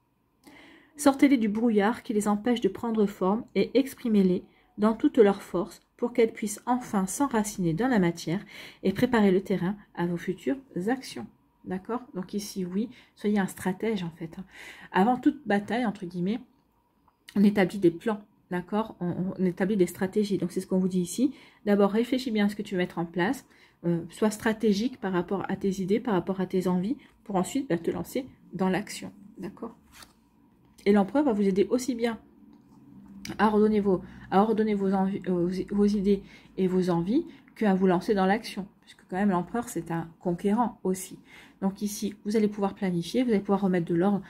Sortez-les du brouillard qui les empêche de prendre forme et exprimez-les dans toute leur force pour qu'elles puissent enfin s'enraciner dans la matière et préparer le terrain à vos futures actions. D'accord? Donc ici, oui, soyez un stratège en fait. Avant toute bataille, entre guillemets, on établit des plans. D'accord? On établit des stratégies. Donc c'est ce qu'on vous dit ici. D'abord, réfléchis bien à ce que tu veux mettre en place. Sois stratégique par rapport à tes idées, par rapport à tes envies, pour ensuite te lancer dans l'action. D'accord? Et l'empereur va vous aider aussi bien à ordonner vos idées et vos envies qu'à vous lancer dans l'action. Puisque quand même l'empereur c'est un conquérant aussi. Donc ici vous allez pouvoir planifier, vous allez pouvoir remettre de l'ordre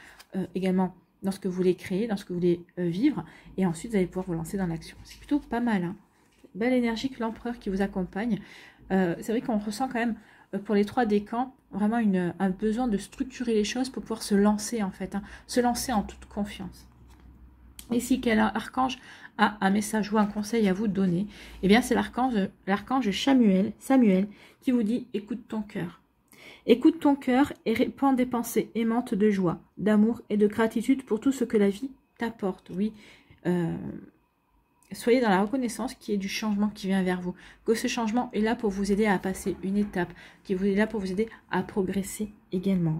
également dans ce que vous voulez créer, dans ce que vous voulez vivre. Et ensuite vous allez pouvoir vous lancer dans l'action. C'est plutôt pas mal. Hein. Belle énergie que l'empereur qui vous accompagne. C'est vrai qu'on ressent quand même pour les 3 décans vraiment un besoin de structurer les choses pour pouvoir se lancer en fait. Hein, se lancer en toute confiance. Ici, quel archange a un message ou un conseil à vous donner? Eh bien, c'est l'archange Samuel qui vous dit « Écoute ton cœur ». Écoute ton cœur et répands des pensées aimantes de joie, d'amour et de gratitude pour tout ce que la vie t'apporte. Oui, soyez dans la reconnaissance qui est du changement qui vient vers vous. Que ce changement est là pour vous aider à passer une étape, qui est là pour vous aider à progresser également.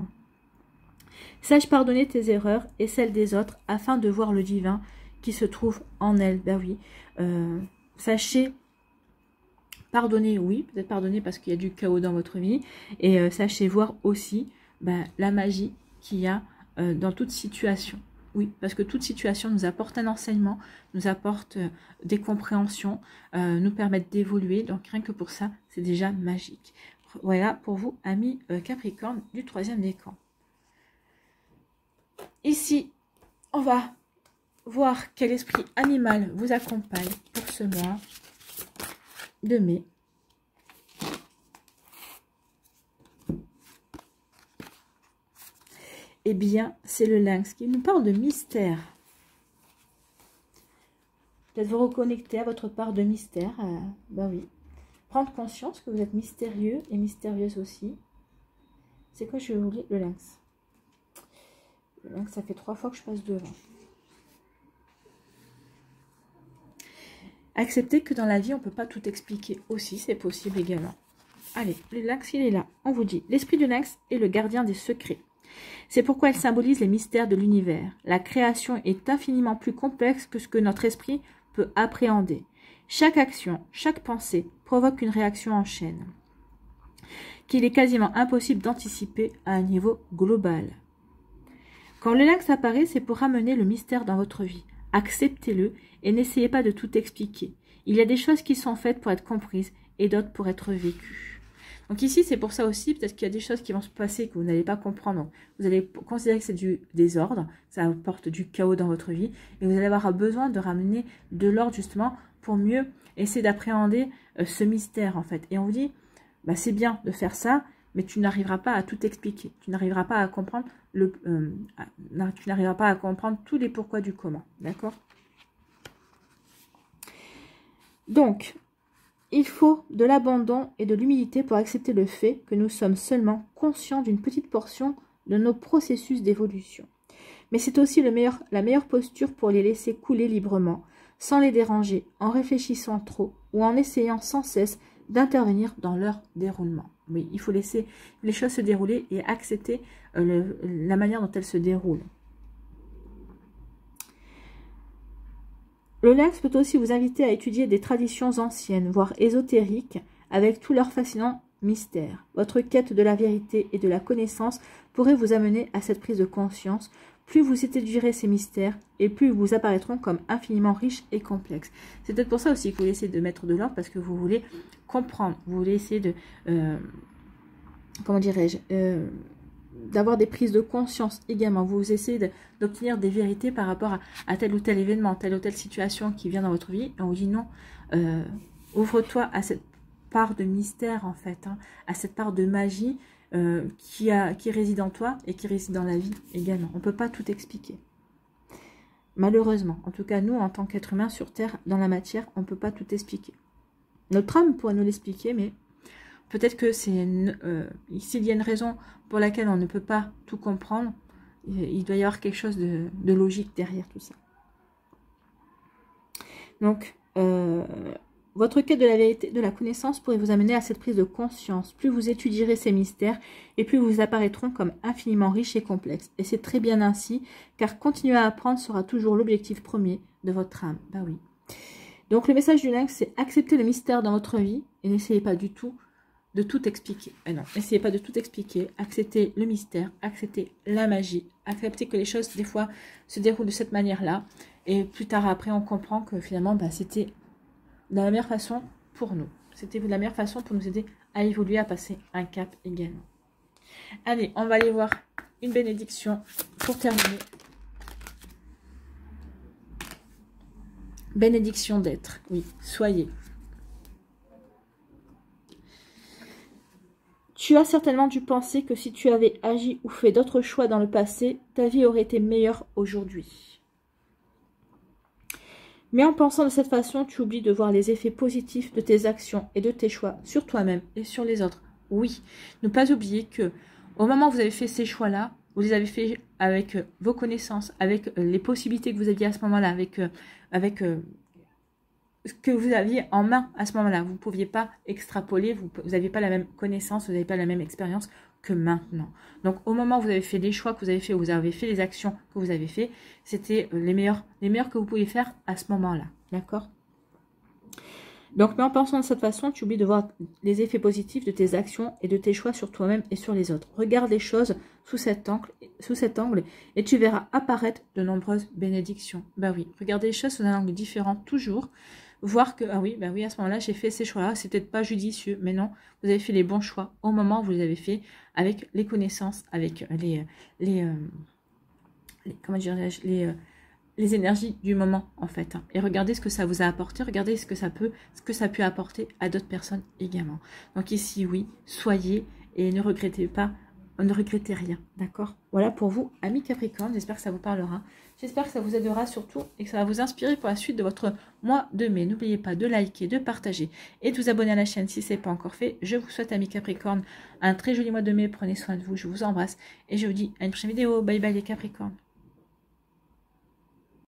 Sache pardonner tes erreurs et celles des autres afin de voir le divin qui se trouve en elles. Ben oui, sachez pardonner, oui, peut-être pardonner parce qu'il y a du chaos dans votre vie. Et sachez voir aussi la magie qu'il y a dans toute situation. Oui, parce que toute situation nous apporte un enseignement, nous apporte des compréhensions, nous permettent d'évoluer. Donc rien que pour ça, c'est déjà magique. Voilà pour vous, amis Capricorne du 3e décan. Ici, on va voir quel esprit animal vous accompagne pour ce mois. de mai. Eh bien, c'est le lynx qui nous parle de mystère. Peut-être vous reconnecter à votre part de mystère. Ben oui. Prendre conscience que vous êtes mystérieux et mystérieuse aussi. C'est quoi, je vais vous lire le lynx. Le lynx, ça fait 3 fois que je passe devant. Acceptez que dans la vie, on ne peut pas tout expliquer aussi, c'est possible également. Allez, le lynx, il est là. On vous dit, l'esprit du lynx est le gardien des secrets. C'est pourquoi il symbolise les mystères de l'univers. La création est infiniment plus complexe que ce que notre esprit peut appréhender. Chaque action, chaque pensée provoque une réaction en chaîne, qu'il est quasiment impossible d'anticiper à un niveau global. Quand le lynx apparaît, c'est pour ramener le mystère dans votre vie. Acceptez-le et n'essayez pas de tout expliquer. Il y a des choses qui sont faites pour être comprises et d'autres pour être vécues. Donc ici, c'est pour ça aussi, peut-être qu'il y a des choses qui vont se passer que vous n'allez pas comprendre. Donc, vous allez considérer que c'est du désordre, ça apporte du chaos dans votre vie, et vous allez avoir besoin de ramener de l'ordre justement pour mieux essayer d'appréhender ce mystère en fait. Et on vous dit, bah, c'est bien de faire ça, mais tu n'arriveras pas à tout expliquer. Tu n'arriveras pas à comprendre tu n'arriveras pas à comprendre tous les pourquoi du comment. D'accord? Donc, il faut de l'abandon et de l'humilité pour accepter le fait que nous sommes seulement conscients d'une petite portion de nos processus d'évolution. Mais c'est aussi la meilleure posture pour les laisser couler librement, sans les déranger, en réfléchissant trop ou en essayant sans cesse d'intervenir dans leur déroulement. Oui, il faut laisser les choses se dérouler et accepter la manière dont elles se déroulent. Le lynx peut aussi vous inviter à étudier des traditions anciennes, voire ésotériques, avec tout leur fascinant mystère. Votre quête de la vérité et de la connaissance pourrait vous amener à cette prise de conscience. Plus vous étudierez ces mystères, et plus ils vous apparaîtront comme infiniment riches et complexes. C'est peut-être pour ça aussi que vous essayez de mettre de l'ordre, parce que vous voulez comprendre, vous voulez essayer de... comment dirais-je d'avoir des prises de conscience également. Vous essayez d'obtenir des vérités par rapport à tel ou tel événement, telle ou telle situation qui vient dans votre vie. Et on vous dit non, ouvre-toi à cette part de mystère en fait, hein, à cette part de magie qui réside en toi et qui réside dans la vie également. On ne peut pas tout expliquer. Malheureusement, en tout cas nous en tant qu'être humain sur Terre, dans la matière, on ne peut pas tout expliquer. Notre âme pourrait nous l'expliquer, mais peut-être que s'il y a une raison pour laquelle on ne peut pas tout comprendre, il doit y avoir quelque chose de logique derrière tout ça. Donc, votre quête de la vérité, de la connaissance pourrait vous amener à cette prise de conscience. Plus vous étudierez ces mystères, et plus vous apparaîtront comme infiniment riches et complexes. Et c'est très bien ainsi, car continuer à apprendre sera toujours l'objectif premier de votre âme. Ben oui. Donc, le message du lynx, c'est accepter le mystère dans votre vie, et n'essayez pas du tout de tout expliquer. Non, n'essayez pas de tout expliquer. Acceptez le mystère, acceptez la magie, acceptez que les choses, des fois, se déroulent de cette manière-là. Et plus tard, après, on comprend que finalement, bah, c'était de la meilleure façon pour nous. C'était la meilleure façon pour nous aider à évoluer, à passer un cap également. Allez, on va aller voir une bénédiction pour terminer. Bénédiction d'être. Oui, soyez. Tu as certainement dû penser que si tu avais agi ou fait d'autres choix dans le passé, ta vie aurait été meilleure aujourd'hui. Mais en pensant de cette façon, tu oublies de voir les effets positifs de tes actions et de tes choix sur toi-même et sur les autres. Oui, ne pas oublier que au moment où vous avez fait ces choix-là, vous les avez fait avec vos connaissances, avec les possibilités que vous aviez à ce moment-là, avec ce que vous aviez en main à ce moment-là. Vous ne pouviez pas extrapoler, vous n'aviez pas la même connaissance, vous n'avez pas la même expérience que maintenant. Donc, au moment où vous avez fait les choix que vous avez fait, où vous avez fait les actions que vous avez fait, c'était les meilleurs que vous pouviez faire à ce moment-là. D'accord? Donc, mais en pensant de cette façon, tu oublies de voir les effets positifs de tes actions et de tes choix sur toi-même et sur les autres. Regarde les choses sous cet angle et tu verras apparaître de nombreuses bénédictions. Ben oui, regardez les choses sous un angle différent toujours. Voir que, ah oui, ben oui, à ce moment-là, j'ai fait ces choix-là, c'est peut-être pas judicieux, mais non, vous avez fait les bons choix au moment où vous les avez fait, avec les connaissances, avec comment dirais-je, les énergies du moment en fait, hein. Et regardez ce que ça vous a apporté, regardez ce que ça a pu apporter à d'autres personnes également. Donc ici oui, soyez et ne regrettez pas, ne regrettez rien, d'accord? Voilà pour vous, amis Capricorne, j'espère que ça vous parlera, j'espère que ça vous aidera surtout et que ça va vous inspirer pour la suite de votre mois de mai. N'oubliez pas de liker, de partager et de vous abonner à la chaîne si ce n'est pas encore fait. Je vous souhaite, amis Capricorne, un très joli mois de mai, prenez soin de vous, je vous embrasse et je vous dis à une prochaine vidéo. Bye bye les Capricornes.